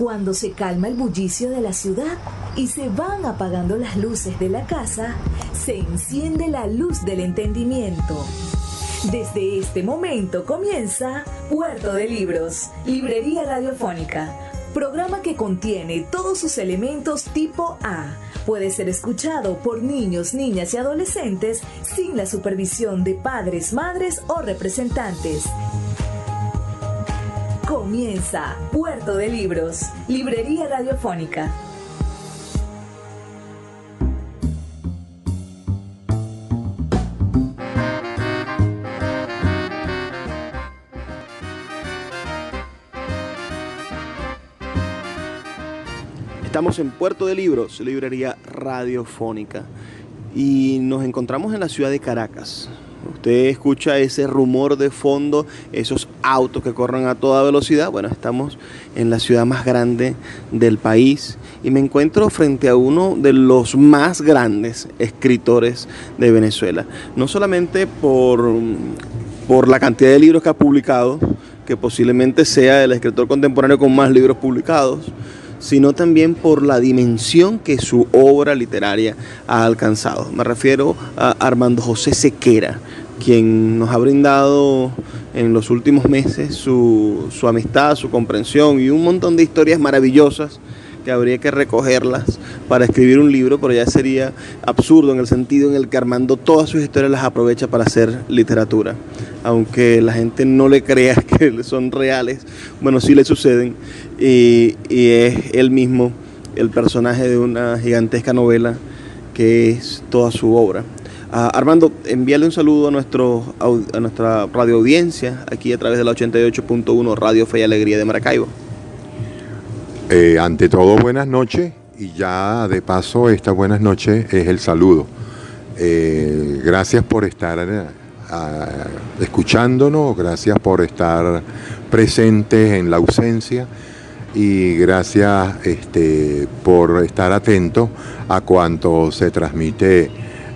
Cuando se calma el bullicio de la ciudad y se van apagando las luces de la casa, se enciende la luz del entendimiento. Desde este momento comienza Puerto de Libros, Librería Radiofónica, programa que contiene todos sus elementos tipo A. Puede ser escuchado por niños, niñas y adolescentes sin la supervisión de padres, madres o representantes. Comienza Puerto de Libros, Librería Radiofónica. Estamos en Puerto de Libros, Librería Radiofónica, y nos encontramos en la ciudad de Caracas. Usted escucha ese rumor de fondo, esos autos que corren a toda velocidad. Bueno, estamos en la ciudad más grande del país y me encuentro frente a uno de los más grandes escritores de Venezuela. No solamente por la cantidad de libros que ha publicado, que posiblemente sea el escritor contemporáneo con más libros publicados, sino también por la dimensión que su obra literaria ha alcanzado. Me refiero a Armando José Sequera, quien nos ha brindado en los últimos meses su amistad, su comprensión y un montón de historias maravillosas que habría que recogerlas para escribir un libro, pero ya sería absurdo en el sentido en el que Armando todas sus historias las aprovecha para hacer literatura. Aunque la gente no le crea que son reales, bueno, sí le suceden, y es él mismo el personaje de una gigantesca novela que es toda su obra. Armando, envíale un saludo a nuestra radio audiencia aquí a través de la 88.1 Radio Fe y Alegría de Maracaibo. Ante todo, buenas noches, y ya de paso esta buenas noches es el saludo. Gracias por estar escuchándonos, gracias por estar presentes en la ausencia y gracias por estar atentos a cuanto se transmite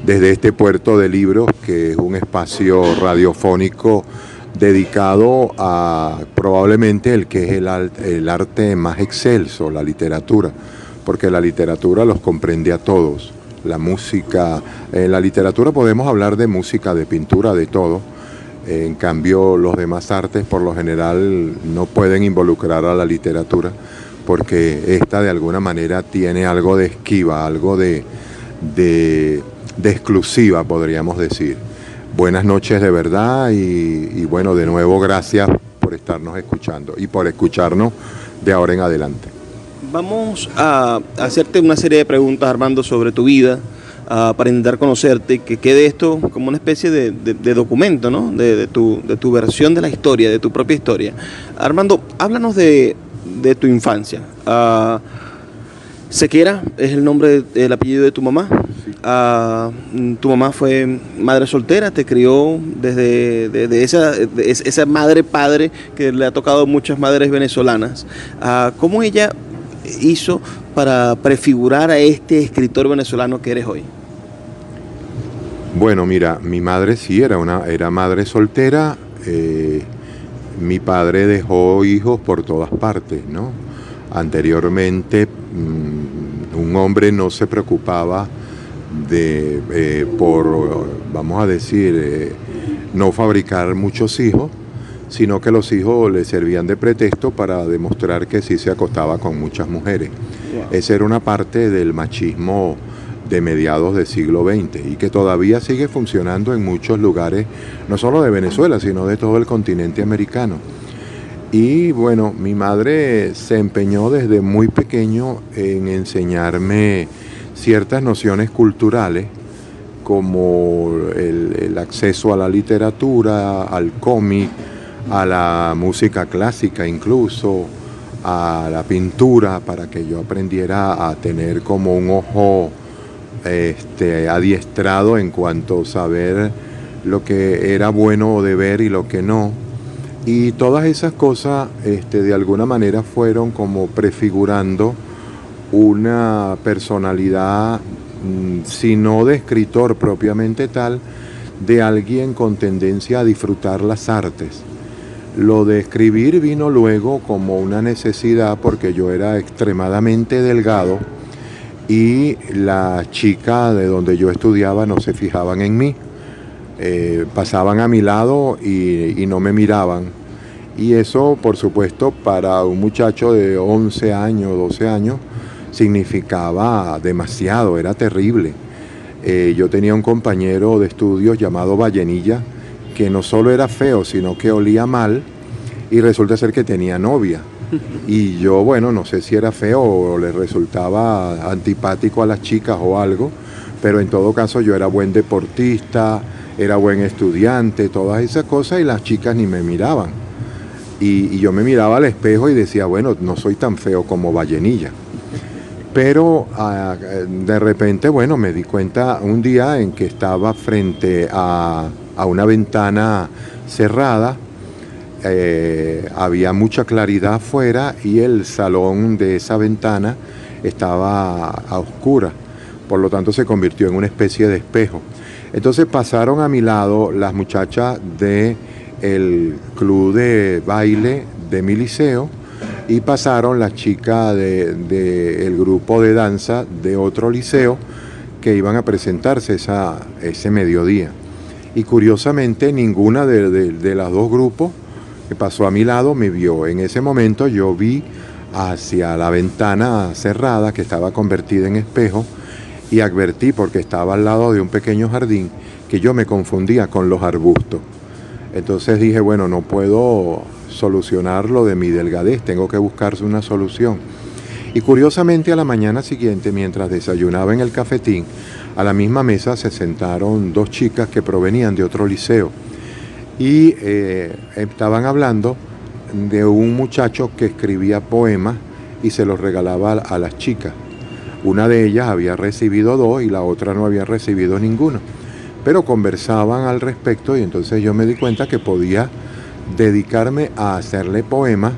desde este Puerto de Libros, que es un espacio radiofónico dedicado a probablemente el que es el arte más excelso, la literatura, porque la literatura los comprende a todos. La música, en la literatura podemos hablar de música, de pintura, de todo. En cambio, los demás artes por lo general no pueden involucrar a la literatura, porque esta de alguna manera tiene algo de esquiva, algo de exclusiva, podríamos decir. Buenas noches de verdad y bueno, de nuevo gracias por estarnos escuchando y por escucharnos de ahora en adelante. Vamos a hacerte una serie de preguntas, Armando, sobre tu vida, para intentar conocerte, que quede esto como una especie de documento, ¿no? De tu versión de la historia, de tu propia historia. Armando, háblanos de tu infancia. Sequera es el nombre, el apellido de tu mamá. Tu mamá fue madre soltera, te crió desde esa madre-padre que le ha tocado a muchas madres venezolanas. ¿Cómo ella hizo para prefigurar a este escritor venezolano que eres hoy? Bueno, mira, mi madre sí era madre soltera. Mi padre dejó hijos por todas partes, ¿no? Anteriormente, un hombre no se preocupaba por, vamos a decir, no fabricar muchos hijos, sino que los hijos le servían de pretexto para demostrar que sí se acostaba con muchas mujeres. Wow. Esa era una parte del machismo de mediados del siglo XX y que todavía sigue funcionando en muchos lugares, no solo de Venezuela, sino de todo el continente americano. Y bueno, mi madre se empeñó desde muy pequeño en enseñarme ciertas nociones culturales, como el acceso a la literatura, al cómic, a la música clásica incluso, a la pintura, para que yo aprendiera a tener como un ojo adiestrado en cuanto a saber lo que era bueno de ver y lo que no. Y todas esas cosas de alguna manera fueron como prefigurando una personalidad, si no de escritor propiamente tal, de alguien con tendencia a disfrutar las artes. Lo de escribir vino luego como una necesidad porque yo era extremadamente delgado y las chicas de donde yo estudiaba no se fijaban en mí. Pasaban a mi lado y no me miraban. Y eso, por supuesto, para un muchacho de 11 años, 12 años, significaba demasiado, era terrible. Yo tenía un compañero de estudios llamado Vallenilla, que no solo era feo, sino que olía mal, y resulta ser que tenía novia. Y yo, bueno, no sé si era feo o le resultaba antipático a las chicas o algo, pero en todo caso yo era buen deportista, era buen estudiante, todas esas cosas, y las chicas ni me miraban. Y yo me miraba al espejo y decía, bueno, no soy tan feo como Vallenilla. Pero de repente, bueno, me di cuenta un día en que estaba frente a una ventana cerrada, había mucha claridad afuera y el salón de esa ventana estaba a oscuras, por lo tanto se convirtió en una especie de espejo. Entonces pasaron a mi lado las muchachas del club de baile de mi liceo y pasaron las chicas del grupo de danza de otro liceo que iban a presentarse ese mediodía. Y curiosamente ninguna de las dos grupos que pasó a mi lado me vio. En ese momento yo vi hacia la ventana cerrada que estaba convertida en espejo y advertí, porque estaba al lado de un pequeño jardín, que yo me confundía con los arbustos. Entonces dije, bueno, no puedo solucionar lo de mi delgadez, tengo que buscarse una solución. Y curiosamente a la mañana siguiente, mientras desayunaba en el cafetín, a la misma mesa se sentaron dos chicas que provenían de otro liceo y estaban hablando de un muchacho que escribía poemas y se los regalaba a las chicas. Una de ellas había recibido 2 y la otra no había recibido ninguno. Pero conversaban al respecto y entonces yo me di cuenta que podía dedicarme a hacerle poemas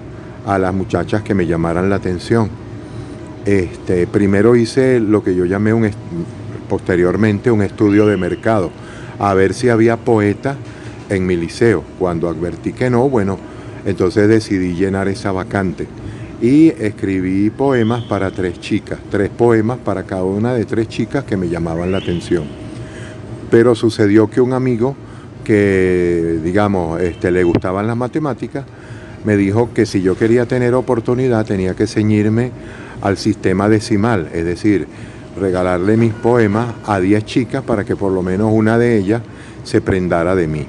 a las muchachas que me llamaran la atención. Primero hice lo que yo llamé posteriormente un estudio de mercado, a ver si había poetas en mi liceo. Cuando advertí que no, bueno, entonces decidí llenar esa vacante. Y escribí poemas para 3 chicas, 3 poemas para cada una de 3 chicas que me llamaban la atención. Pero sucedió que un amigo que, digamos, le gustaban las matemáticas, me dijo que si yo quería tener oportunidad tenía que ceñirme al sistema decimal, es decir, regalarle mis poemas a 10 chicas para que por lo menos una de ellas se prendara de mí.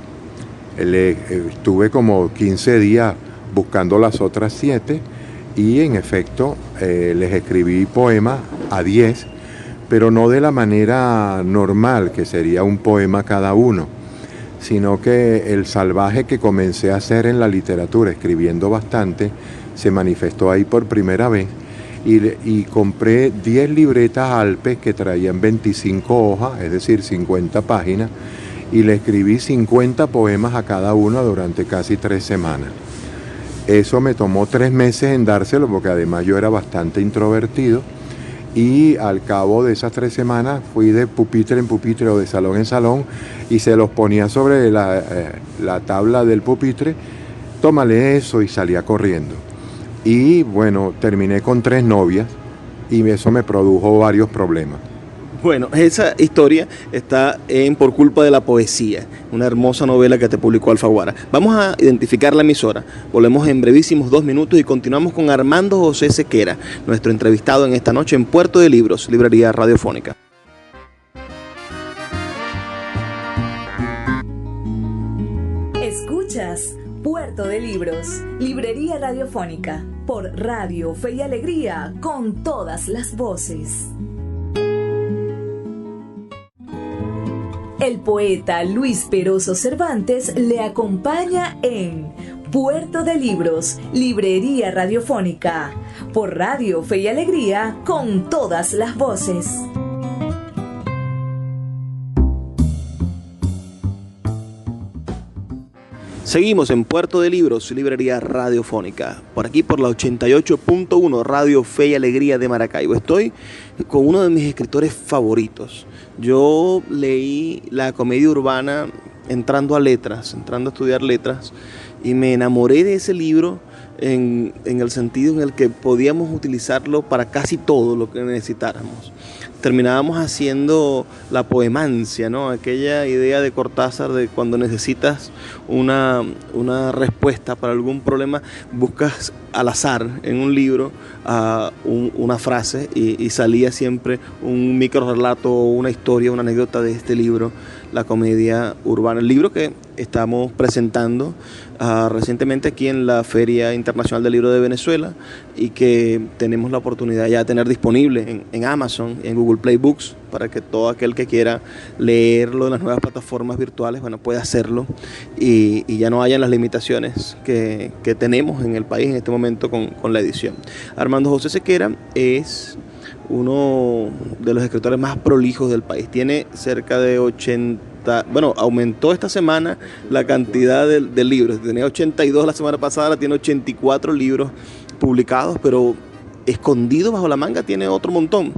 Estuve como 15 días buscando las otras 7 y en efecto les escribí poemas a 10, pero no de la manera normal, que sería un poema cada uno, sino que el salvaje que comencé a hacer en la literatura, escribiendo bastante, se manifestó ahí por primera vez y compré 10 libretas Alpes que traían 25 hojas, es decir, 50 páginas, y le escribí 50 poemas a cada uno durante casi 3 semanas. Eso me tomó 3 meses en dárselo, porque además yo era bastante introvertido, y al cabo de esas 3 semanas fui de pupitre en pupitre o de salón en salón y se los ponía sobre la tabla del pupitre, tómale eso, y salía corriendo. Y bueno, terminé con 3 novias y eso me produjo varios problemas. Bueno, esa historia está en Por culpa de la poesía, una hermosa novela que te publicó Alfaguara. Vamos a identificar la emisora. Volvemos en brevísimos 2 minutos y continuamos con Armando José Sequera, nuestro entrevistado en esta noche en Puerto de Libros, librería radiofónica. Escuchas Puerto de Libros, librería radiofónica, por Radio Fe y Alegría, con todas las voces. El poeta Luis Peroso Cervantes le acompaña en Puerto de Libros, librería radiofónica, por Radio Fe y Alegría, con todas las voces. Seguimos en Puerto de Libros, librería radiofónica, por aquí por la 88.1 Radio Fe y Alegría de Maracaibo. Estoy con uno de mis escritores favoritos. Yo leí la comedia urbana entrando a estudiar letras, y me enamoré de ese libro en el sentido en el que podíamos utilizarlo para casi todo lo que necesitáramos. Terminábamos haciendo la poemancia, ¿no? Aquella idea de Cortázar de cuando necesitas una respuesta para algún problema, buscas al azar en un libro una frase y salía siempre un micro relato, una historia, una anécdota de este libro, La comedia urbana. El libro que estamos presentando recientemente aquí en la Feria Internacional del Libro de Venezuela y que tenemos la oportunidad ya de tener disponible en Amazon, en Google Play Books, para que todo aquel que quiera leerlo en las nuevas plataformas virtuales, bueno, pueda hacerlo y ya no hayan las limitaciones que tenemos en el país en este momento con la edición. Armando José Sequera es uno de los escritores más prolijos del país. Tiene cerca de 80, bueno, aumentó esta semana la cantidad de libros. Tenía 82 la semana pasada, ahora tiene 84 libros publicados, pero escondido bajo la manga tiene otro montón.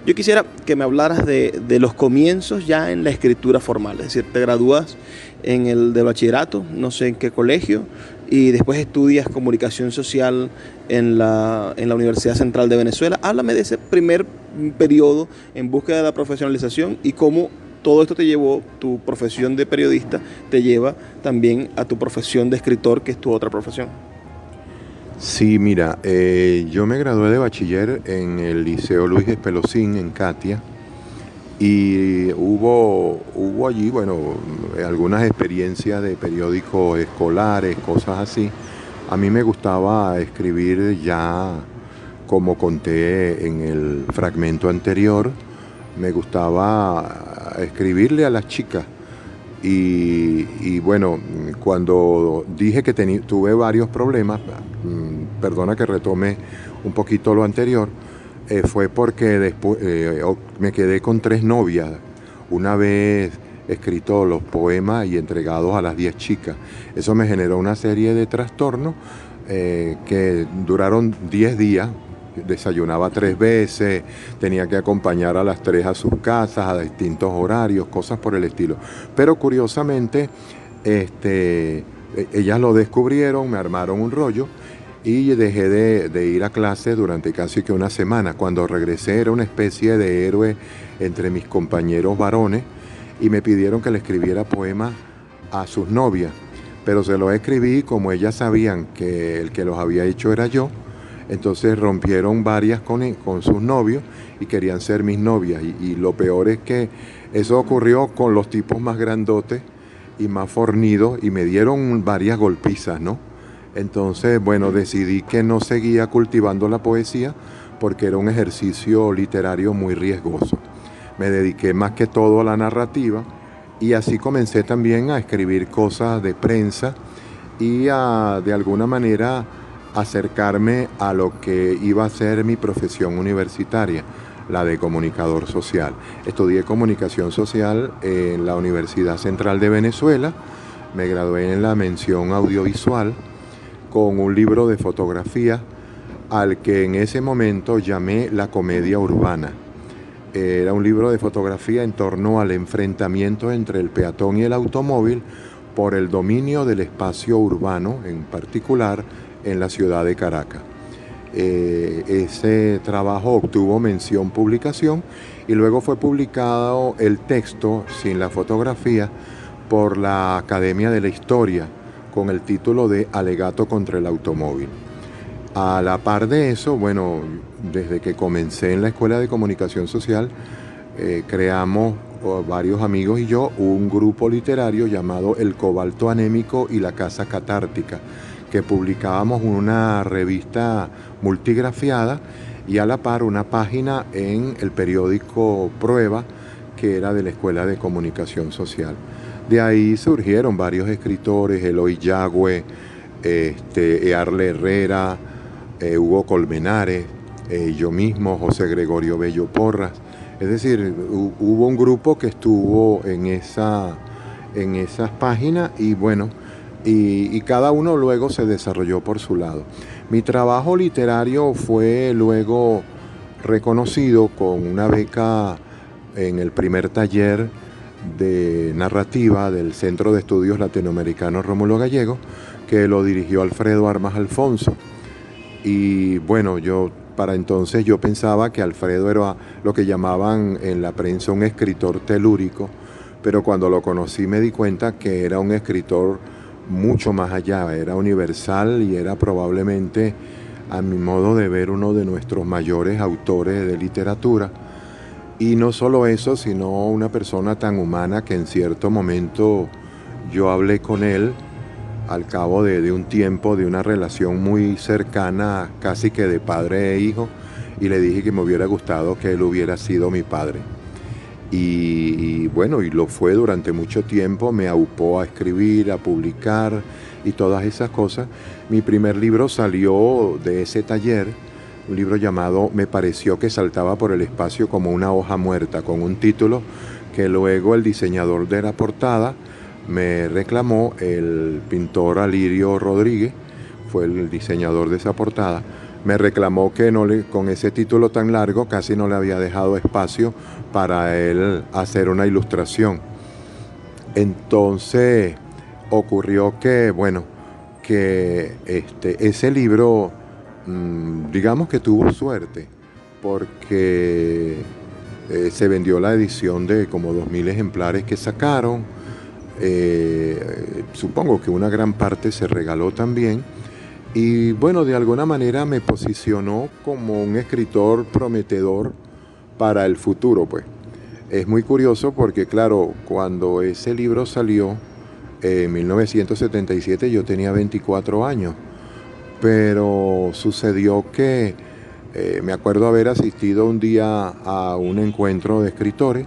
Yo quisiera que me hablaras de los comienzos ya en la escritura formal, es decir, te gradúas en el de bachillerato, no sé en qué colegio, y después estudias comunicación social en la Universidad Central de Venezuela. Háblame de ese primer periodo en búsqueda de la profesionalización y cómo todo esto te llevó, tu profesión de periodista te lleva también a tu profesión de escritor, que es tu otra profesión. Sí, mira, yo me gradué de bachiller en el Liceo Luis Espelosín en Catia y hubo allí, bueno, algunas experiencias de periódicos escolares, cosas así. A mí me gustaba escribir ya, como conté en el fragmento anterior, me gustaba escribirle a las chicas. Y bueno, cuando dije que tuve varios problemas, perdona que retome un poquito lo anterior, fue porque después me quedé con 3 novias, una vez escrito los poemas y entregados a las 10 chicas. Eso me generó una serie de trastornos que duraron 10 días. Desayunaba 3 veces, tenía que acompañar a las 3 a sus casas, a distintos horarios, cosas por el estilo. Pero curiosamente, ellas lo descubrieron, me armaron un rollo y dejé de ir a clase durante casi que una semana. Cuando regresé era una especie de héroe entre mis compañeros varones y me pidieron que le escribiera poemas a sus novias. Pero se los escribí, como ellas sabían que el que los había hecho era yo. Entonces rompieron varias con sus novios y querían ser mis novias. Y lo peor es que eso ocurrió con los tipos más grandotes y más fornidos y me dieron varias golpizas, ¿no? Entonces, bueno, decidí que no seguía cultivando la poesía porque era un ejercicio literario muy riesgoso. Me dediqué más que todo a la narrativa y así comencé también a escribir cosas de prensa y de alguna manera acercarme a lo que iba a ser mi profesión universitaria, la de comunicador social. Estudié comunicación social en la Universidad Central de Venezuela, me gradué en la mención audiovisual con un libro de fotografía al que en ese momento llamé La comedia urbana. Era un libro de fotografía en torno al enfrentamiento entre el peatón y el automóvil por el dominio del espacio urbano, en particular en la ciudad de Caracas. Ese trabajo obtuvo mención publicación y luego fue publicado el texto sin la fotografía por la Academia de la Historia con el título de Alegato contra el automóvil. A la par de eso, bueno, desde que comencé en la Escuela de Comunicación Social, creamos varios amigos y yo un grupo literario llamado El Cobalto Anémico y la Casa Catártica, que publicábamos una revista multigrafiada y a la par una página en el periódico Prueba, que era de la Escuela de Comunicación Social. De ahí surgieron varios escritores, Eloy Yagüe, Earle Herrera, Hugo Colmenares, yo mismo, José Gregorio Bello Porras. Es decir, hubo un grupo que estuvo en esas páginas y bueno, y cada uno luego se desarrolló por su lado. Mi trabajo literario fue luego reconocido con una beca en el primer taller de narrativa del Centro de Estudios Latinoamericanos Rómulo Gallego, que lo dirigió Alfredo Armas Alfonso. Y bueno, para entonces yo pensaba que Alfredo era lo que llamaban en la prensa un escritor telúrico, pero cuando lo conocí me di cuenta que era un escritor mucho más allá, era universal y era probablemente, a mi modo de ver, uno de nuestros mayores autores de literatura. Y no solo eso, sino una persona tan humana que en cierto momento yo hablé con él al cabo de un tiempo, de una relación muy cercana, casi que de padre e hijo, y le dije que me hubiera gustado que él hubiera sido mi padre. Y bueno, y lo fue durante mucho tiempo, me aupó a escribir, a publicar y todas esas cosas. Mi primer libro salió de ese taller, un libro llamado Me pareció que saltaba por el espacio como una hoja muerta, con un título que luego el diseñador de la portada me reclamó, el pintor Alirio Rodríguez, fue el diseñador de esa portada, me reclamó que con ese título tan largo casi no le había dejado espacio para él hacer una ilustración. Entonces ocurrió que, bueno, que ese libro, digamos que tuvo suerte, porque se vendió la edición de como 2000 ejemplares que sacaron. Supongo que una gran parte se regaló también. Y bueno, de alguna manera me posicionó como un escritor prometedor para el futuro, pues. Es muy curioso porque, claro, cuando ese libro salió, en 1977, yo tenía 24 años. Pero sucedió que me acuerdo haber asistido un día a un encuentro de escritores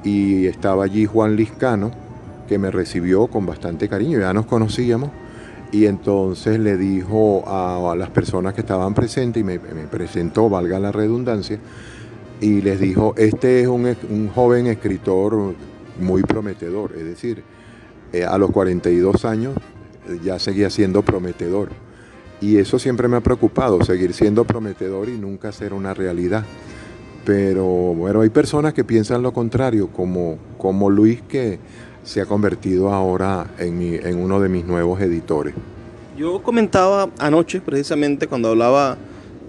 y estaba allí Juan Liscano, que me recibió con bastante cariño, ya nos conocíamos. Y entonces le dijo a las personas que estaban presentes, y me presentó, valga la redundancia, y les dijo, este es un joven escritor muy prometedor, es decir, a los 42 años ya seguía siendo prometedor. Y eso siempre me ha preocupado, seguir siendo prometedor y nunca ser una realidad. Pero bueno, hay personas que piensan lo contrario, como Luis, que se ha convertido ahora en uno de mis nuevos editores. Yo comentaba anoche, precisamente, cuando hablaba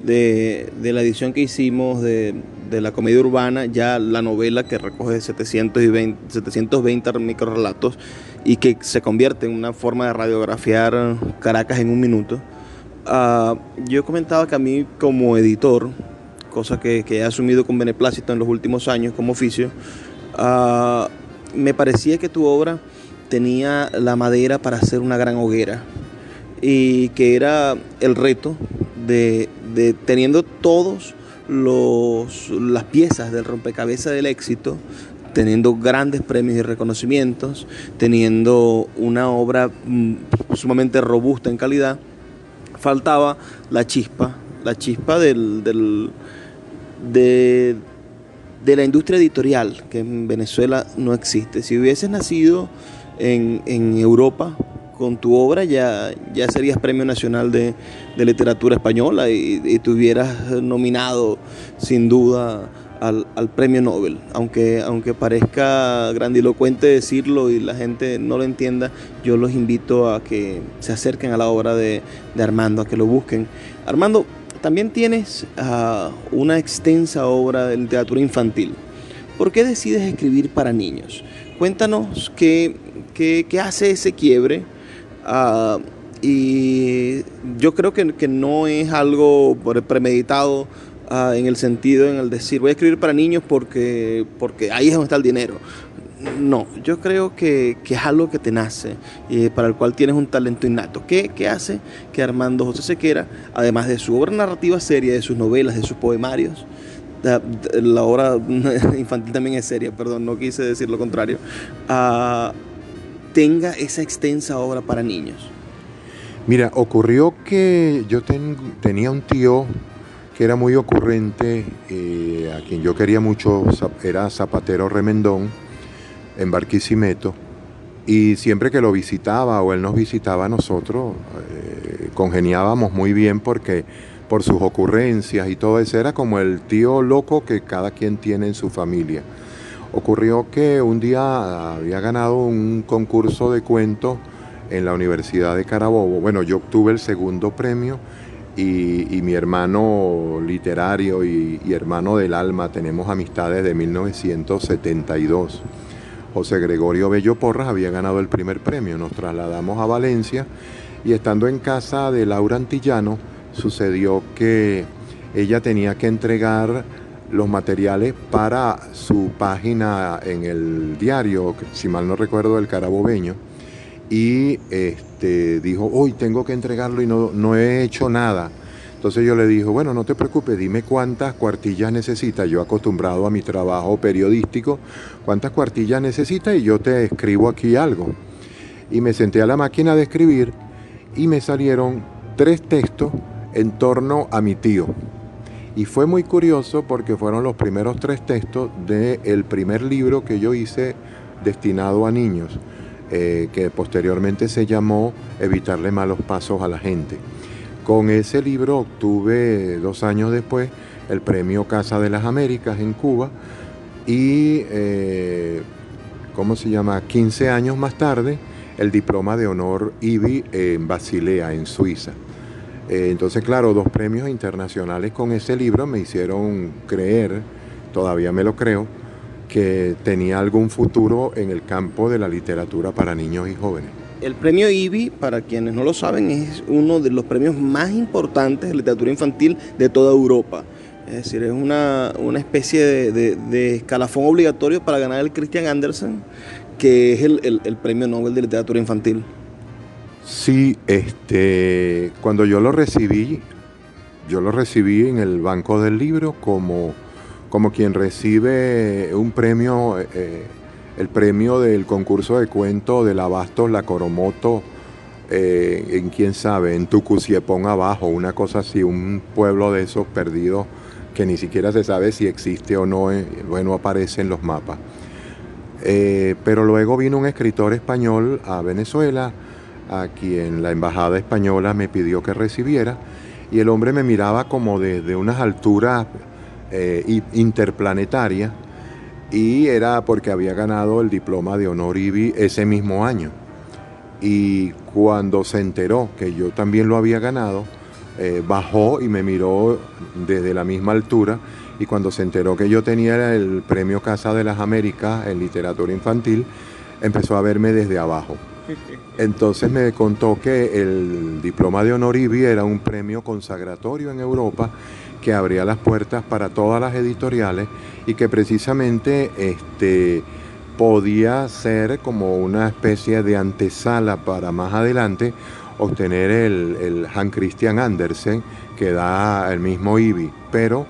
de la edición que hicimos de la comedia urbana, ya la novela que recoge 720 microrrelatos y que se convierte en una forma de radiografiar Caracas en un minuto. Yo comentaba que a mí como editor, cosa que he asumido con beneplácito en los últimos años como oficio, me parecía que tu obra tenía la madera para hacer una gran hoguera y que era el reto de teniendo todos las piezas del rompecabezas del éxito, teniendo grandes premios y reconocimientos, teniendo una obra sumamente robusta en calidad, faltaba la chispa de la industria editorial, que en Venezuela no existe. Si hubieses nacido en Europa con tu obra, ya serías Premio Nacional de Literatura Española y te hubieras nominado sin duda al Premio Nobel. Aunque parezca grandilocuente decirlo y la gente no lo entienda, yo los invito a que se acerquen a la obra de Armando, a que lo busquen. Armando, también tienes una extensa obra de literatura infantil. ¿Por qué decides escribir para niños? Cuéntanos qué hace ese quiebre. Y yo creo que no es algo premeditado en el sentido, en el decir, voy a escribir para niños porque ahí es donde está el dinero. No, yo creo que es algo que te nace y para el cual tienes un talento innato. ¿Qué hace que Armando José Sequera, además de su obra narrativa seria, de sus novelas, de sus poemarios, la obra infantil también es seria, perdón, no quise decir lo contrario, tenga esa extensa obra para niños? Mira, ocurrió que yo tenía un tío que era muy ocurrente, a quien yo quería mucho, era Zapatero Remendón, en Barquisimeto, y siempre que lo visitaba o él nos visitaba a nosotros, congeniábamos muy bien porque por sus ocurrencias y todo eso, era como el tío loco que cada quien tiene en su familia. Ocurrió que un día había ganado un concurso de cuentos en la Universidad de Carabobo. Bueno, yo obtuve el segundo premio y mi hermano literario y hermano del alma, tenemos amistades de 1972. José Gregorio Bello Porras había ganado el primer premio. Nos trasladamos a Valencia y estando en casa de Laura Antillano, sucedió que ella tenía que entregar los materiales para su página en el diario, si mal no recuerdo, el Carabobeño, y dijo, hoy tengo que entregarlo y no he hecho nada. Entonces yo le dije, bueno, no te preocupes, dime cuántas cuartillas necesitas. Yo acostumbrado a mi trabajo periodístico, cuántas cuartillas necesitas y yo te escribo aquí algo. Y me senté a la máquina de escribir y me salieron 3 textos en torno a mi tío. Y fue muy curioso porque fueron los primeros 3 textos del primer libro que yo hice destinado a niños, que posteriormente se llamó Evitarle malos pasos a la gente. Con ese libro obtuve 2 años después el premio Casa de las Américas en Cuba y, 15 años más tarde, el diploma de honor IBI en Basilea, en Suiza. Entonces, claro, 2 premios internacionales con ese libro me hicieron creer, todavía me lo creo, que tenía algún futuro en el campo de la literatura para niños y jóvenes. El premio IBI, para quienes no lo saben, es uno de los premios más importantes de literatura infantil de toda Europa. Es decir, es una especie de escalafón obligatorio para ganar el Christian Andersen, que es el premio Nobel de literatura infantil. Sí, cuando yo lo recibí en el banco del libro como quien recibe un premio, el premio del concurso de cuento del Abastos, La Coromoto, en quién sabe, en Tucuciepón abajo, una cosa así, un pueblo de esos perdidos que ni siquiera se sabe si existe o no, bueno, aparece en los mapas. Pero luego vino un escritor español a Venezuela, a quien la embajada española me pidió que recibiera, y el hombre me miraba como desde unas alturas interplanetarias, y era porque había ganado el diploma de honor IBI ese mismo año. Y cuando se enteró que yo también lo había ganado, bajó y me miró desde la misma altura, y cuando se enteró que yo tenía el premio Casa de las Américas en literatura infantil, empezó a verme desde abajo. Entonces me contó que el diploma de honor IBI era un premio consagratorio en Europa que abría las puertas para todas las editoriales y que precisamente podía ser como una especie de antesala para más adelante obtener el Hans Christian Andersen que da el mismo IBI, pero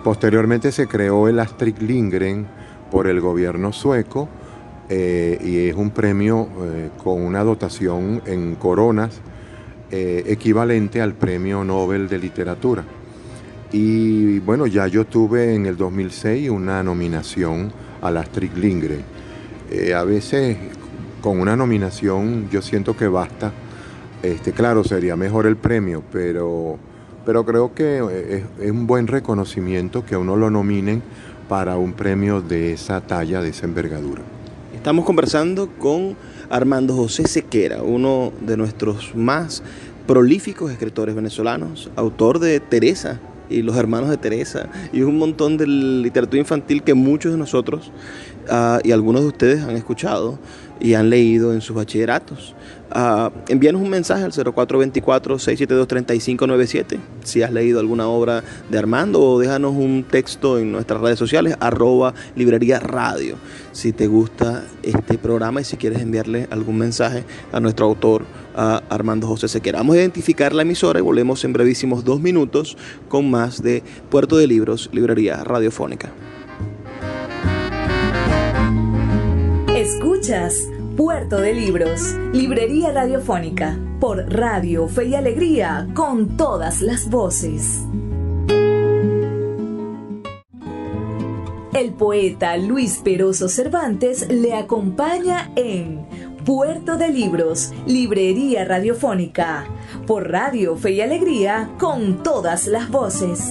posteriormente se creó el Astrid Lindgren por el gobierno sueco, y es un premio con una dotación en coronas equivalente al premio Nobel de Literatura. Y bueno, ya yo tuve en el 2006 una nominación al Astrid Lindgren. A veces con una nominación yo siento que basta. Claro, sería mejor el premio, pero creo que es un buen reconocimiento que a uno lo nominen para un premio de esa talla, de esa envergadura. Estamos conversando con Armando José Sequera, uno de nuestros más prolíficos escritores venezolanos, autor de Teresa y Los Hermanos de Teresa y un montón de literatura infantil que muchos de nosotros y algunos de ustedes han escuchado y han leído en sus bachilleratos. Envíanos un mensaje al 0424-672-3597 si has leído alguna obra de Armando, o déjanos un texto en nuestras redes sociales @librería radio si te gusta este programa y si quieres enviarle algún mensaje a nuestro autor, a Armando José Sequera. Vamos a identificar la emisora y volvemos en brevísimos 2 minutos con más de Puerto de Libros, Librería Radiofónica. Escuchas Puerto de Libros, Librería Radiofónica, por Radio Fe y Alegría, con todas las voces. El poeta Luis Peroso Cervantes le acompaña en Puerto de Libros, Librería Radiofónica, por Radio Fe y Alegría, con todas las voces.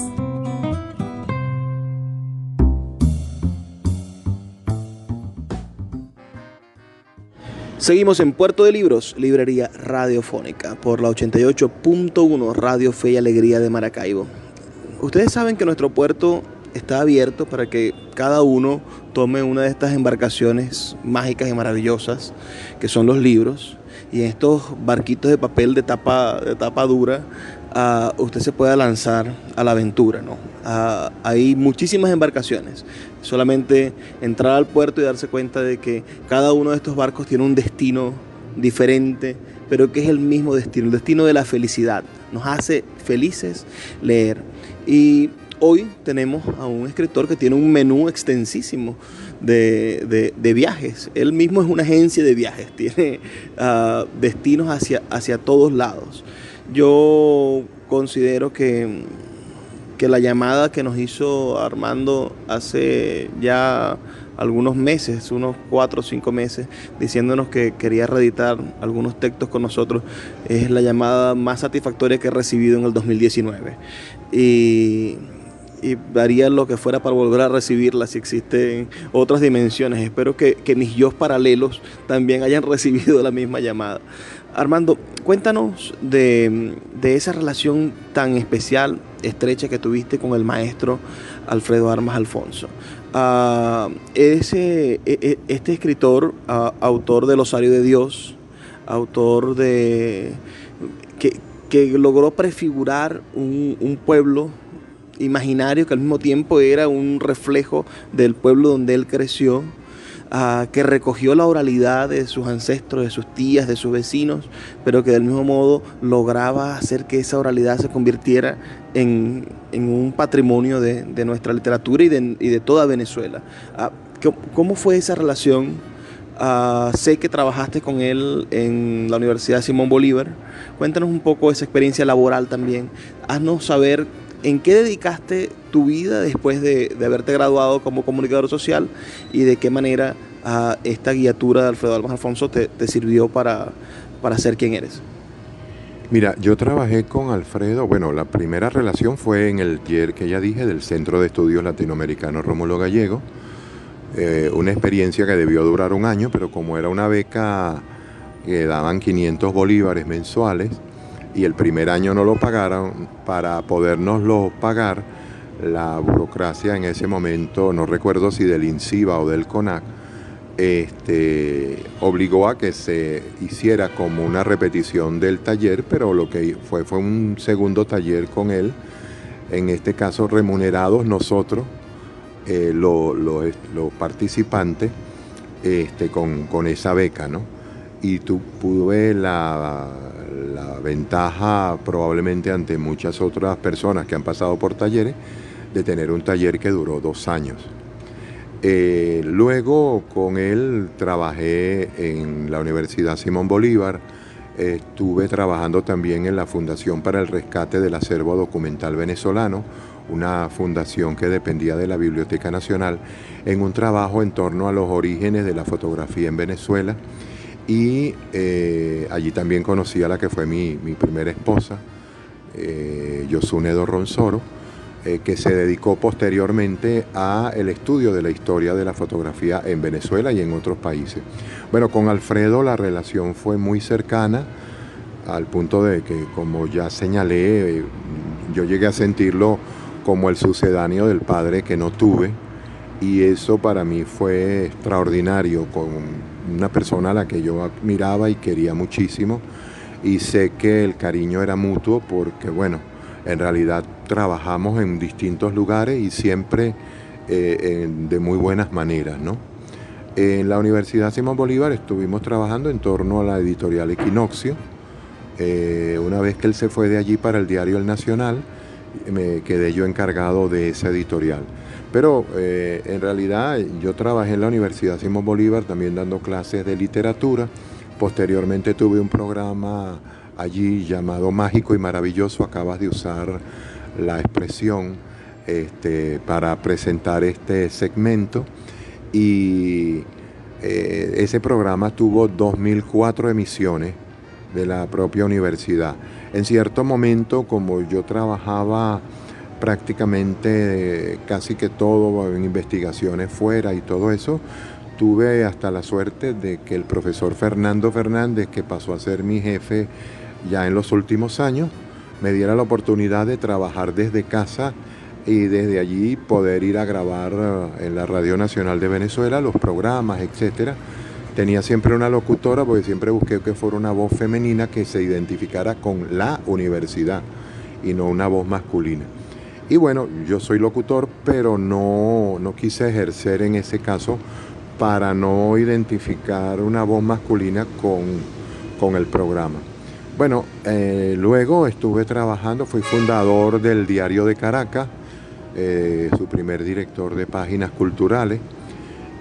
Seguimos en Puerto de Libros, librería radiofónica, por la 88.1 Radio Fe y Alegría de Maracaibo. Ustedes saben que nuestro puerto está abierto para que cada uno tome una de estas embarcaciones mágicas y maravillosas que son los libros, y en estos barquitos de papel de tapa dura usted se pueda lanzar a la aventura, ¿no? Hay muchísimas embarcaciones, solamente entrar al puerto y darse cuenta de que cada uno de estos barcos tiene un destino diferente, pero que es el mismo destino, el destino de la felicidad. Nos hace felices leer. Y hoy tenemos a un escritor que tiene un menú extensísimo de viajes. Él mismo es una agencia de viajes, tiene destinos hacia todos lados. Yo considero que la llamada que nos hizo Armando hace ya algunos meses, unos 4 o 5 meses, diciéndonos que quería reeditar algunos textos con nosotros, es la llamada más satisfactoria que he recibido en el 2019. Y daría lo que fuera para volver a recibirla si existen otras dimensiones. Espero que mis yo paralelos también hayan recibido la misma llamada. Armando, cuéntanos de esa relación tan especial, estrecha que tuviste con el maestro Alfredo Armas Alfonso. Este escritor, autor del Osario de Dios, autor que logró prefigurar un pueblo imaginario que al mismo tiempo era un reflejo del pueblo donde él creció, que recogió la oralidad de sus ancestros, de sus tías, de sus vecinos, pero que del mismo modo lograba hacer que esa oralidad se convirtiera en un patrimonio de nuestra literatura y de toda Venezuela. ¿Cómo fue esa relación? Sé que trabajaste con él en la Universidad Simón Bolívar. Cuéntanos un poco de esa experiencia laboral también. Haznos saber en qué dedicaste tu vida después de haberte graduado como comunicador social y de qué manera esta guiatura de Alfredo Armas Alfonso te sirvió para ser quien eres. Mira, yo trabajé con Alfredo, bueno, la primera relación fue en el taller que ya dije del Centro de Estudios Latinoamericanos Rómulo Gallego, una experiencia que debió durar 1 año, pero como era una beca que daban 500 bolívares mensuales, y el primer año no lo pagaron, para podernoslo pagar, la burocracia en ese momento, no recuerdo si del INCIBA o del CONAC, obligó a que se hiciera como una repetición del taller, pero lo que fue un segundo taller con él, en este caso remunerados nosotros, los participantes, con esa beca, ¿no? Y tuve la ventaja, probablemente ante muchas otras personas que han pasado por talleres, de tener un taller que duró 2 años. Luego con él trabajé en la Universidad Simón Bolívar, estuve trabajando también en la Fundación para el Rescate del Acervo Documental Venezolano, una fundación que dependía de la Biblioteca Nacional, en un trabajo en torno a los orígenes de la fotografía en Venezuela. Y allí también conocí a la que fue mi primera esposa, Yosune Dorronsoro, que se dedicó posteriormente al estudio de la historia de la fotografía en Venezuela y en otros países. Bueno, con Alfredo la relación fue muy cercana, al punto de que, como ya señalé, yo llegué a sentirlo como el sucedáneo del padre que no tuve, y eso para mí fue extraordinario, con una persona a la que yo admiraba y quería muchísimo, y sé que el cariño era mutuo porque, bueno, en realidad trabajamos en distintos lugares y siempre de muy buenas maneras, ¿no? En la Universidad Simón Bolívar estuvimos trabajando en torno a la editorial Equinoccio. Una vez que él se fue de allí para el diario El Nacional, me quedé yo encargado de esa editorial. Pero en realidad yo trabajé en la Universidad Simón Bolívar también dando clases de literatura. Posteriormente tuve un programa allí llamado Mágico y Maravilloso, acabas de usar la expresión para presentar este segmento, y ese programa tuvo 2004 emisiones de la propia universidad. En cierto momento, como yo trabajaba prácticamente casi que todo en investigaciones fuera y todo eso, tuve hasta la suerte de que el profesor Fernando Fernández, que pasó a ser mi jefe ya en los últimos años, me diera la oportunidad de trabajar desde casa y desde allí poder ir a grabar en la Radio Nacional de Venezuela los programas, etcétera. Tenía siempre una locutora porque siempre busqué que fuera una voz femenina que se identificara con la universidad y no una voz masculina. Y bueno, yo soy locutor, pero no quise ejercer en ese caso para no identificar una voz masculina con el programa. Bueno, luego estuve trabajando, fui fundador del Diario de Caracas, su primer director de páginas culturales,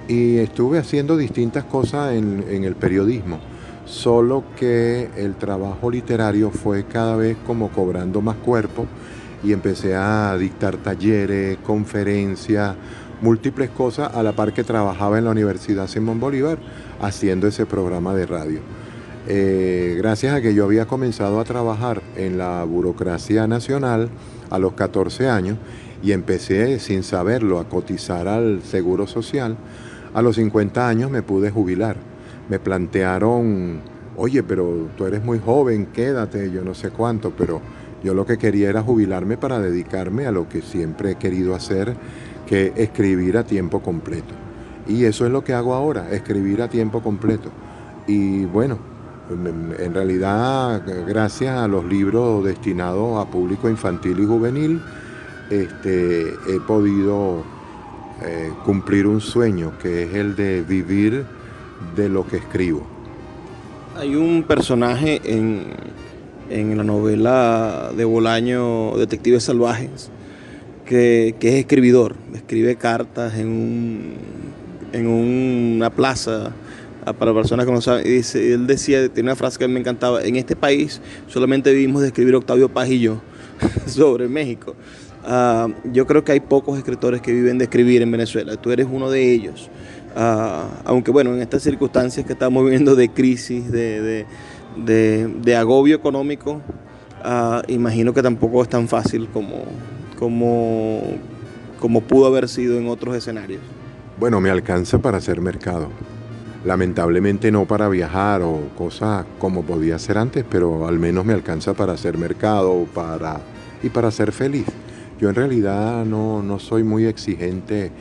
y estuve haciendo distintas cosas en el periodismo, solo que el trabajo literario fue cada vez como cobrando más cuerpo y empecé a dictar talleres, conferencias, múltiples cosas a la par que trabajaba en la Universidad Simón Bolívar haciendo ese programa de radio. Gracias a que yo había comenzado a trabajar en la burocracia nacional a los 14 años y empecé sin saberlo a cotizar al Seguro Social, a los 50 años me pude jubilar. Me plantearon, oye, pero tú eres muy joven, quédate, yo no sé cuánto, pero yo lo que quería era jubilarme para dedicarme a lo que siempre he querido hacer, que es escribir a tiempo completo. Y eso es lo que hago ahora, escribir a tiempo completo. Y bueno, en realidad, gracias a los libros destinados a público infantil y juvenil, he podido cumplir un sueño, que es el de vivir de lo que escribo. Hay un personaje en la novela de Bolaño, Detectives Salvajes, que es escribidor, escribe cartas en una plaza para personas que no saben, y él decía, tiene una frase que a mí me encantaba: en este país solamente vivimos de escribir Octavio Paz y yo sobre México. Yo creo que hay pocos escritores que viven de escribir en Venezuela, tú eres uno de ellos. Aunque bueno, en estas circunstancias que estamos viviendo de crisis, de agobio económico, imagino que tampoco es tan fácil como pudo haber sido en otros escenarios. Bueno, me alcanza para hacer mercado. Lamentablemente no para viajar o cosas como podía hacer antes, pero al menos me alcanza para hacer mercado y para ser feliz. Yo en realidad no soy muy exigente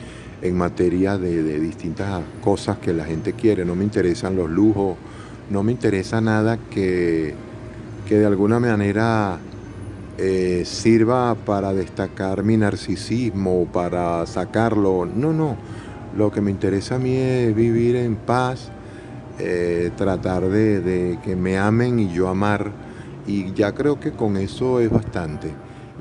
en materia de distintas cosas que la gente quiere. No me interesan los lujos, no me interesa nada que de alguna manera sirva para destacar mi narcisismo, para sacarlo. No. Lo que me interesa a mí es vivir en paz, tratar de que me amen y yo amar. Y ya creo que con eso es bastante.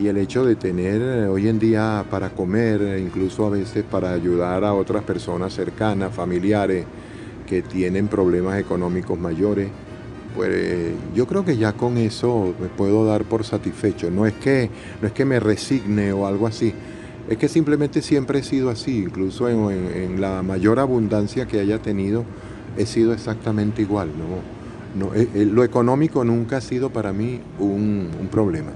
Y el hecho de tener hoy en día para comer, incluso a veces para ayudar a otras personas cercanas, familiares, que tienen problemas económicos mayores, pues yo creo que ya con eso me puedo dar por satisfecho. No es que me resigne o algo así, es que simplemente siempre he sido así, incluso en la mayor abundancia que haya tenido, he sido exactamente igual. Lo económico nunca ha sido para mí un problema.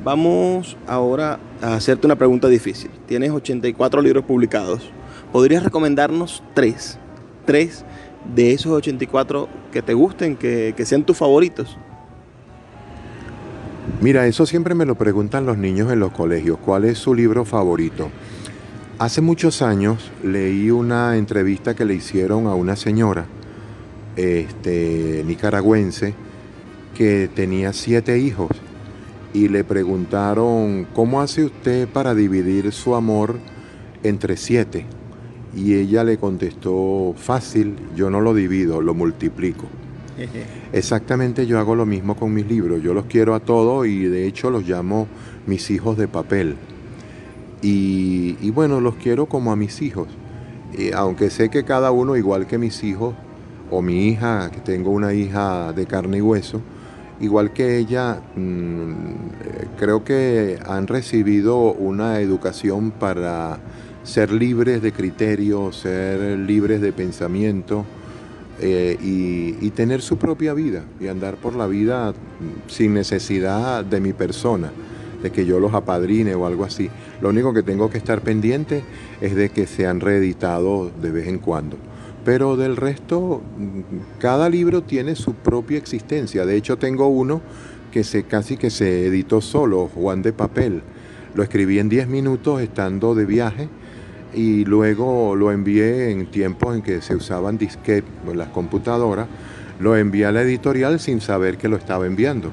Vamos ahora a hacerte una pregunta difícil. Tienes 84 libros publicados. ¿Podrías recomendarnos tres de esos 84 que te gusten, que sean tus favoritos? Mira, eso siempre me lo preguntan los niños en los colegios. ¿Cuál es su libro favorito? Hace muchos años leí una entrevista que le hicieron a una señora nicaragüense que tenía 7 hijos. Y le preguntaron, ¿cómo hace usted para dividir su amor entre 7? Y ella le contestó, fácil, yo no lo divido, lo multiplico. Exactamente, yo hago lo mismo con mis libros. Yo los quiero a todos y de hecho los llamo mis hijos de papel. Y bueno, los quiero como a mis hijos. Aunque sé que cada uno, igual que mis hijos, o mi hija, que tengo una hija de carne y hueso, igual que ella, creo que han recibido una educación para ser libres de criterio, ser libres de pensamiento y tener su propia vida y andar por la vida sin necesidad de mi persona, de que yo los apadrine o algo así. Lo único que tengo que estar pendiente es de que sean reeditados de vez en cuando, Pero del resto, cada libro tiene su propia existencia. De hecho, tengo uno que casi que se editó solo, Juan de Papel. Lo escribí en 10 minutos estando de viaje y luego lo envié en tiempos en que se usaban disquetes en las computadoras. Lo envié a la editorial sin saber que lo estaba enviando.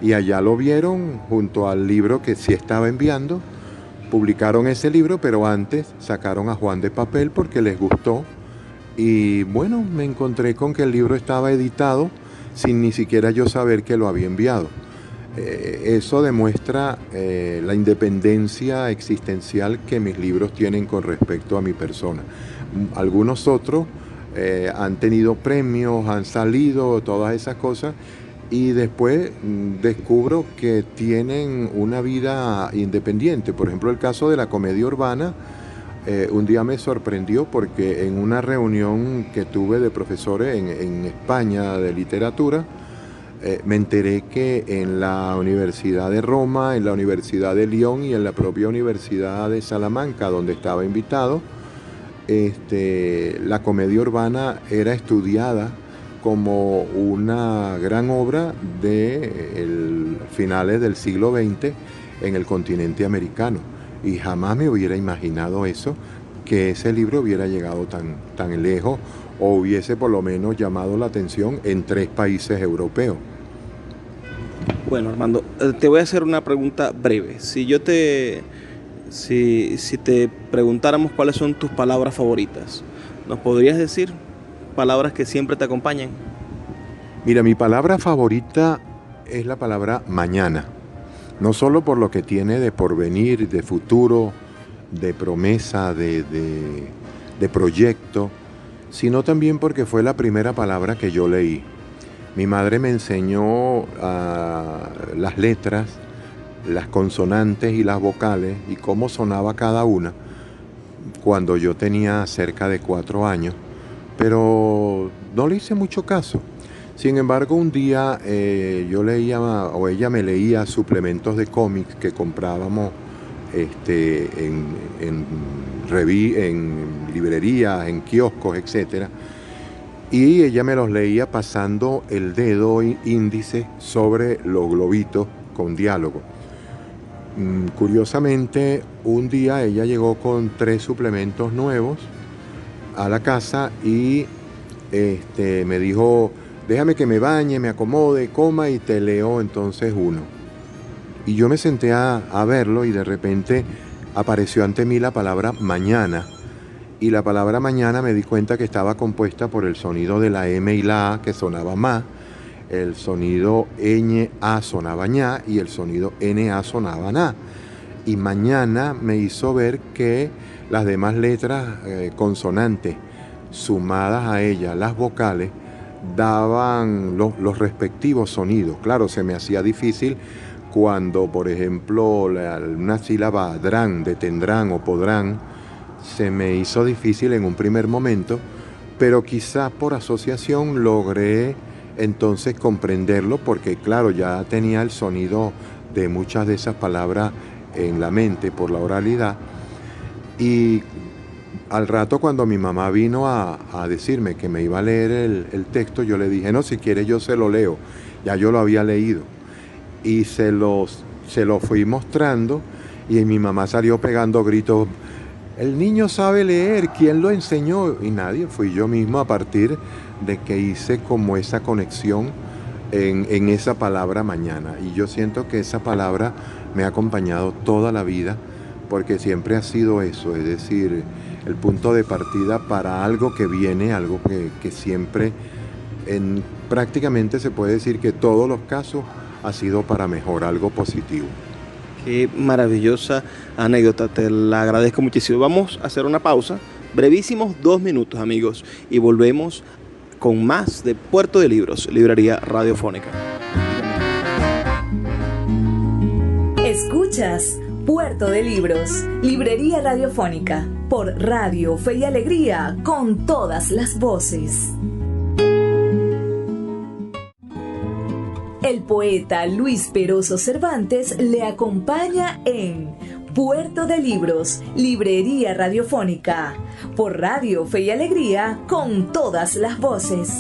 Y allá lo vieron junto al libro que sí estaba enviando. Publicaron ese libro, pero antes sacaron a Juan de Papel porque les gustó. Y bueno, me encontré con que el libro estaba editado sin ni siquiera yo saber que lo había enviado. Eso demuestra la independencia existencial que mis libros tienen con respecto a mi persona. Algunos otros han tenido premios, han salido, todas esas cosas, y después descubro que tienen una vida independiente. Por ejemplo, el caso de la comedia urbana, un día me sorprendió porque en una reunión que tuve de profesores en España de literatura, me enteré que en la Universidad de Roma, en la Universidad de Lyon y en la propia Universidad de Salamanca, donde estaba invitado, la comedia urbana era estudiada como una gran obra de finales del siglo XX en el continente americano. Y jamás me hubiera imaginado eso, que ese libro hubiera llegado tan lejos o hubiese por lo menos llamado la atención en 3 países europeos. Bueno, Armando, te voy a hacer una pregunta breve. Si te preguntáramos cuáles son tus palabras favoritas, ¿nos podrías decir palabras que siempre te acompañan? Mira, mi palabra favorita es la palabra mañana. No solo por lo que tiene de porvenir, de futuro, de promesa, de proyecto, sino también porque fue la primera palabra que yo leí. Mi madre me enseñó las letras, las consonantes y las vocales y cómo sonaba cada una cuando yo tenía cerca de 4 años, pero no le hice mucho caso. Sin embargo, un día yo leía, o ella me leía suplementos de cómics que comprábamos en librerías, en kioscos, etc. Y ella me los leía pasando el dedo índice sobre los globitos con diálogo. Curiosamente, un día ella llegó con 3 suplementos nuevos a la casa y me dijo: déjame que me bañe, me acomode, coma y te leo entonces uno. Y yo me senté a verlo y de repente apareció ante mí la palabra mañana. Y la palabra mañana me di cuenta que estaba compuesta por el sonido de la M y la A, que sonaba ma, el sonido ñ-a sonaba ña y el sonido n-a sonaba na. Y mañana me hizo ver que las demás letras consonantes sumadas a ella, las vocales, daban los respectivos sonidos. Claro, se me hacía difícil cuando, por ejemplo, una sílaba drán, de tendrán o podrán, se me hizo difícil en un primer momento, pero quizás por asociación logré entonces comprenderlo, porque claro, ya tenía el sonido de muchas de esas palabras en la mente por la oralidad. Y al rato, cuando mi mamá vino a decirme que me iba a leer el texto, yo le dije: no, si quiere yo se lo leo, ya yo lo había leído. Y se lo fui mostrando y mi mamá salió pegando gritos: el niño sabe leer, ¿quién lo enseñó? Y nadie, fui yo mismo, a partir de que hice como esa conexión en esa palabra mañana. Y yo siento que esa palabra me ha acompañado toda la vida, porque siempre ha sido eso, es decir, el punto de partida para algo que viene, algo que siempre, prácticamente se puede decir que todos los casos ha sido para mejor, algo positivo. Qué maravillosa anécdota, te la agradezco muchísimo. Vamos a hacer una pausa, brevísimos 2 minutos, amigos, y volvemos con más de Puerto de Libros, Librería Radiofónica. Escuchas Puerto de Libros, Librería Radiofónica, por Radio Fe y Alegría, con todas las voces. El poeta Luis Peroso Cervantes le acompaña en Puerto de Libros, librería radiofónica, por Radio Fe y Alegría, con todas las voces.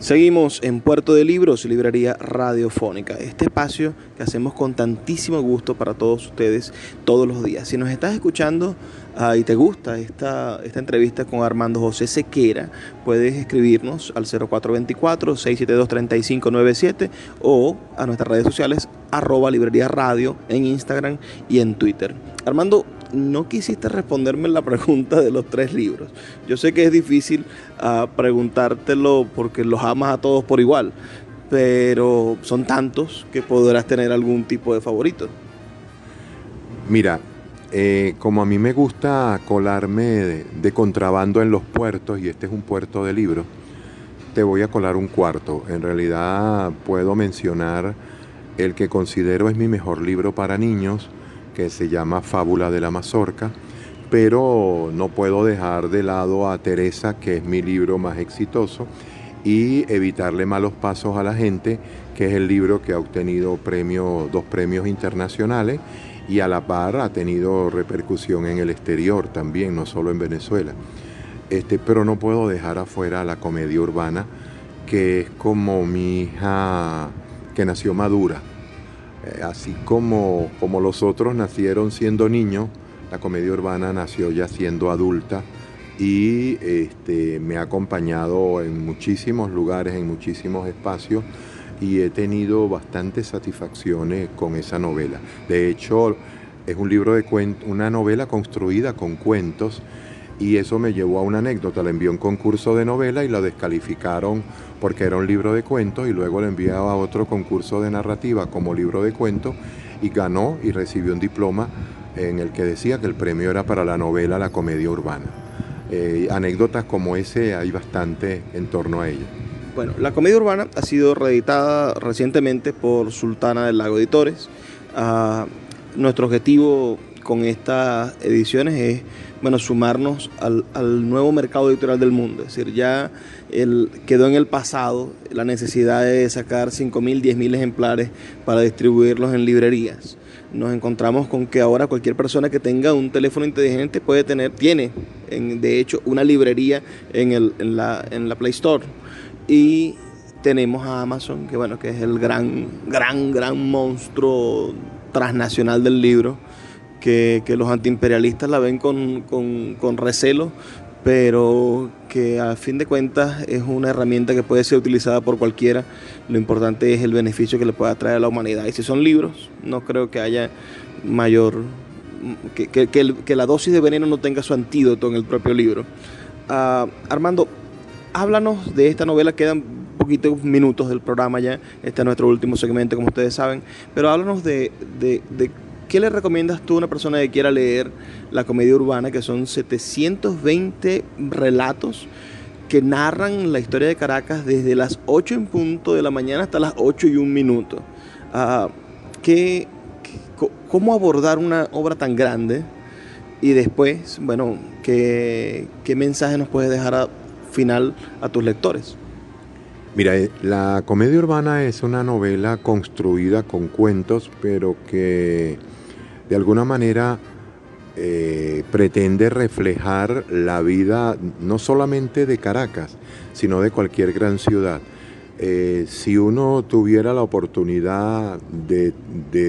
Seguimos en Puerto de Libros, librería radiofónica, este espacio que hacemos con tantísimo gusto para todos ustedes todos los días. Si nos estás escuchando y te gusta esta entrevista con Armando José Sequera, puedes escribirnos al 0424-672-3597 o a nuestras redes sociales @librería radio en Instagram y en Twitter. Armando, no quisiste responderme la pregunta de los 3 libros. Yo sé que es difícil preguntártelo porque los amas a todos por igual, pero son tantos que podrás tener algún tipo de favorito. Mira, como a mí me gusta colarme de contrabando en los puertos, y este es un puerto de libros, te voy a colar un cuarto. En realidad puedo mencionar el que considero es mi mejor libro para niños, que se llama Fábula de la Mazorca, pero no puedo dejar de lado a Teresa, que es mi libro más exitoso, y Evitarle malos pasos a la gente, que es el libro que ha obtenido 2 premios internacionales y a la par ha tenido repercusión en el exterior también, no solo en Venezuela. Pero no puedo dejar afuera la comedia urbana, que es como mi hija que nació madura. Así como los otros nacieron siendo niños, la comedia urbana nació ya siendo adulta y me ha acompañado en muchísimos lugares, en muchísimos espacios, y he tenido bastantes satisfacciones con esa novela. De hecho, es un libro de cuentos, una novela construida con cuentos, y eso me llevó a una anécdota. La envié a un concurso de novela y la descalificaron porque era un libro de cuentos, y luego la envié a otro concurso de narrativa como libro de cuentos y ganó y recibió un diploma en el que decía que el premio era para la novela La comedia urbana. Anécdotas como ese hay bastante en torno a ella. Bueno, La comedia urbana ha sido reeditada recientemente por Sultana del Lago Editores. Nuestro objetivo con estas ediciones es sumarnos al nuevo mercado editorial del mundo. Es decir, ya quedó en el pasado la necesidad de sacar 5.000, 10.000 ejemplares para distribuirlos en librerías. Nos encontramos con que ahora cualquier persona que tenga un teléfono inteligente tiene de hecho una librería en la Play Store. Y tenemos a Amazon, que es el gran monstruo transnacional del libro, que los antiimperialistas la ven con recelo, pero que a fin de cuentas es una herramienta que puede ser utilizada por cualquiera. Lo importante es el beneficio que le pueda traer a la humanidad. Y si son libros, no creo que haya mayor... que la dosis de veneno no tenga su antídoto en el propio libro. Armando, háblanos de esta novela. Quedan poquitos minutos del programa ya. Este es nuestro último segmento, como ustedes saben. Pero háblanos de ¿qué le recomiendas tú a una persona que quiera leer La comedia urbana, que son 720 relatos que narran la historia de Caracas desde las 8 en punto de la mañana hasta las 8:01? ¿Cómo abordar una obra tan grande? Y después, ¿qué mensaje nos puedes dejar al final a tus lectores? Mira, La comedia urbana es una novela construida con cuentos, pero que de alguna manera pretende reflejar la vida no solamente de Caracas, sino de cualquier gran ciudad. Si uno tuviera la oportunidad de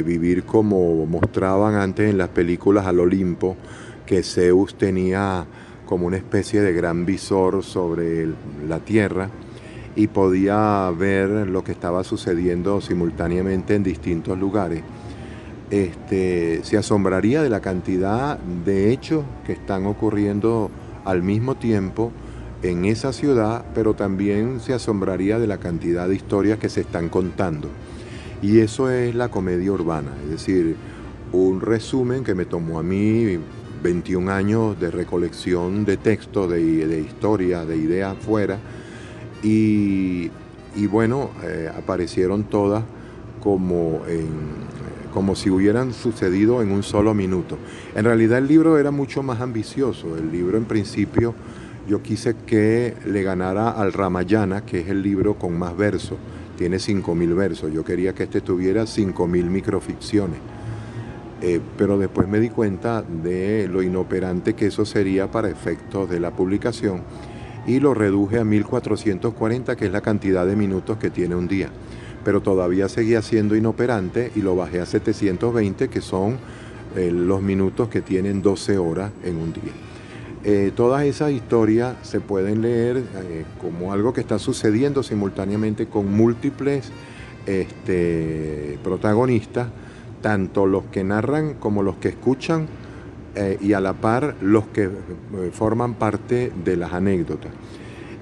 vivir como mostraban antes en las películas al Olimpo, que Zeus tenía como una especie de gran visor sobre la tierra, y podía ver lo que estaba sucediendo simultáneamente en distintos lugares, se asombraría de la cantidad de hechos que están ocurriendo al mismo tiempo en esa ciudad, pero también se asombraría de la cantidad de historias que se están contando. Y eso es la comedia urbana, es decir, un resumen que me tomó a mí 21 años de recolección de textos, de historia, de ideas afuera. Y aparecieron todas como si hubieran sucedido en un solo minuto. En realidad el libro era mucho más ambicioso. El libro en principio yo quise que le ganara al Ramayana, que es el libro con más versos, tiene 5.000 versos, yo quería que este tuviera 5.000 microficciones. Pero después me di cuenta de lo inoperante que eso sería para efectos de la publicación y lo reduje a 1440, que es la cantidad de minutos que tiene un día. Pero todavía seguía siendo inoperante y lo bajé a 720, que son los minutos que tienen 12 horas en un día. Todas esas historias se pueden leer como algo que está sucediendo simultáneamente con múltiples protagonistas, tanto los que narran como los que escuchan, y a la par los que forman parte de las anécdotas.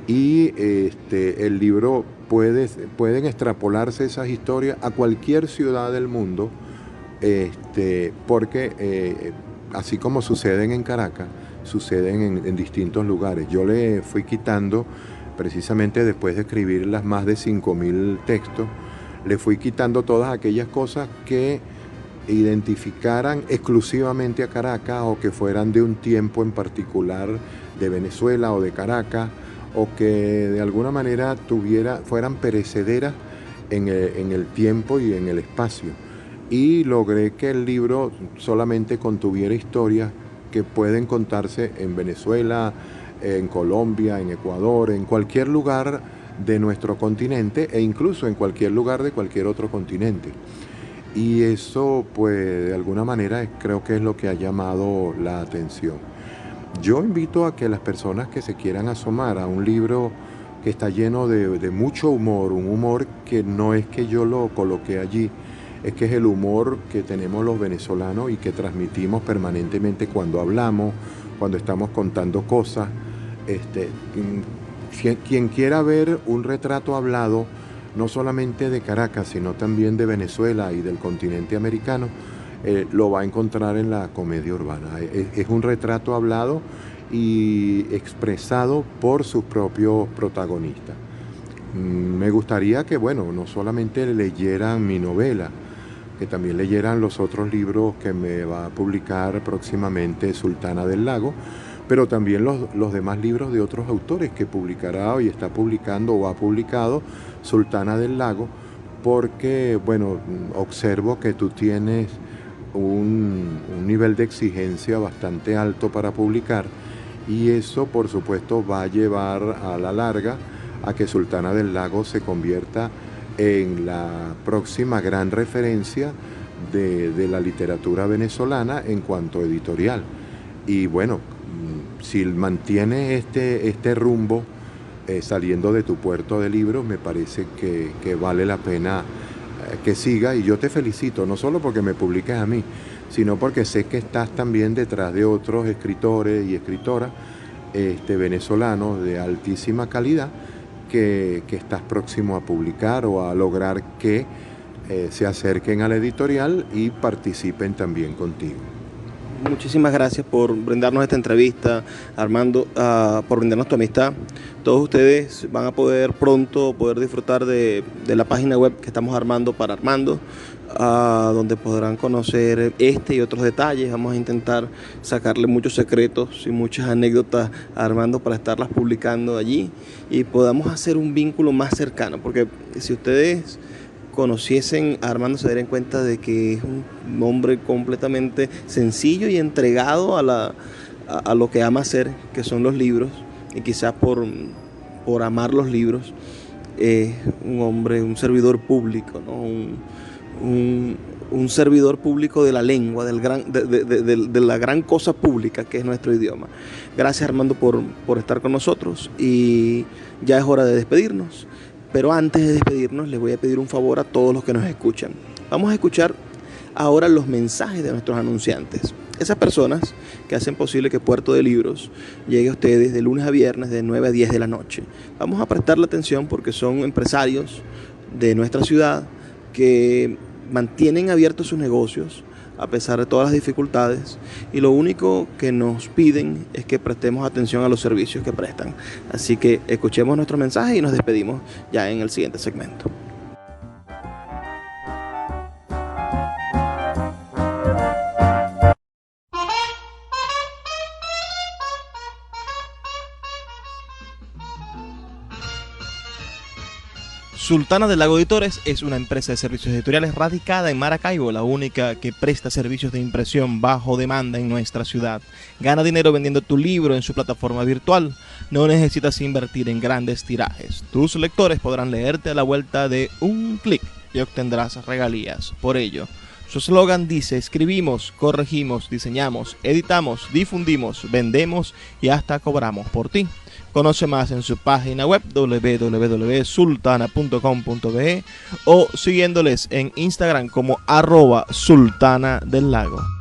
Y el libro pueden extrapolarse esas historias a cualquier ciudad del mundo, porque así como suceden en Caracas, suceden en distintos lugares. Yo le fui quitando, precisamente después de escribir las más de 5.000 textos, le fui quitando todas aquellas cosas que identificaran exclusivamente a Caracas o que fueran de un tiempo en particular de Venezuela o de Caracas, o que de alguna manera fueran perecederas en el tiempo y en el espacio. Y logré que el libro solamente contuviera historias que pueden contarse en Venezuela, en Colombia, en Ecuador, en cualquier lugar de nuestro continente e incluso en cualquier lugar de cualquier otro continente. Y eso, pues, de alguna manera creo que es lo que ha llamado la atención. Yo invito a que las personas que se quieran asomar a un libro que está lleno de mucho humor, un humor que no es que yo lo coloqué allí, es que es el humor que tenemos los venezolanos y que transmitimos permanentemente cuando hablamos, cuando estamos contando cosas. Quien quiera ver un retrato hablado, no solamente de Caracas, sino también de Venezuela y del continente americano, lo va a encontrar en la comedia urbana. Es un retrato hablado y expresado por sus propios protagonistas. Me gustaría que, bueno, no solamente leyeran mi novela, que también leyeran los otros libros que me va a publicar próximamente Sultana del Lago, pero también los demás libros de otros autores que publicará y está publicando o ha publicado Sultana del Lago, porque, bueno, observo que tú tienes un nivel de exigencia bastante alto para publicar, y eso, por supuesto, va a llevar a la larga a que Sultana del Lago se convierta en la próxima gran referencia de la literatura venezolana en cuanto editorial. Y bueno, si mantienes este rumbo saliendo de tu puerto de libros, me parece que vale la pena que siga, y yo te felicito, no solo porque me publiques a mí, sino porque sé que estás también detrás de otros escritores y escritoras venezolanos de altísima calidad que estás próximo a publicar o a lograr que se acerquen a la editorial y participen también contigo. Muchísimas gracias por brindarnos esta entrevista, Armando, por brindarnos tu amistad. Todos ustedes van a poder pronto disfrutar de la página web que estamos armando para Armando, donde podrán conocer este y otros detalles. Vamos a intentar sacarle muchos secretos y muchas anécdotas a Armando para estarlas publicando allí y podamos hacer un vínculo más cercano, porque si ustedes conociesen a Armando se darían cuenta de que es un hombre completamente sencillo y entregado a lo que ama hacer, que son los libros, y quizás por amar los libros es un hombre, un servidor público, ¿no? Un servidor público de la lengua, de la gran cosa pública que es nuestro idioma. Gracias, Armando, por estar con nosotros, y ya es hora de despedirnos. Pero antes de despedirnos, les voy a pedir un favor a todos los que nos escuchan. Vamos a escuchar ahora los mensajes de nuestros anunciantes. Esas personas que hacen posible que Puerto de Libros llegue a ustedes de lunes a viernes de 9 a 10 de la noche. Vamos a prestarle atención porque son empresarios de nuestra ciudad que mantienen abiertos sus negocios a pesar de todas las dificultades, y lo único que nos piden es que prestemos atención a los servicios que prestan. Así que escuchemos nuestro mensaje y nos despedimos ya en el siguiente segmento. Sultana del Lago Editores es una empresa de servicios editoriales radicada en Maracaibo, la única que presta servicios de impresión bajo demanda en nuestra ciudad. Gana dinero vendiendo tu libro en su plataforma virtual. No necesitas invertir en grandes tirajes. Tus lectores podrán leerte a la vuelta de un clic y obtendrás regalías. Por ello, su eslogan dice: escribimos, corregimos, diseñamos, editamos, difundimos, vendemos y hasta cobramos por ti. Conoce más en su página web www.sultana.com.be o siguiéndoles en Instagram como @sultana del lago.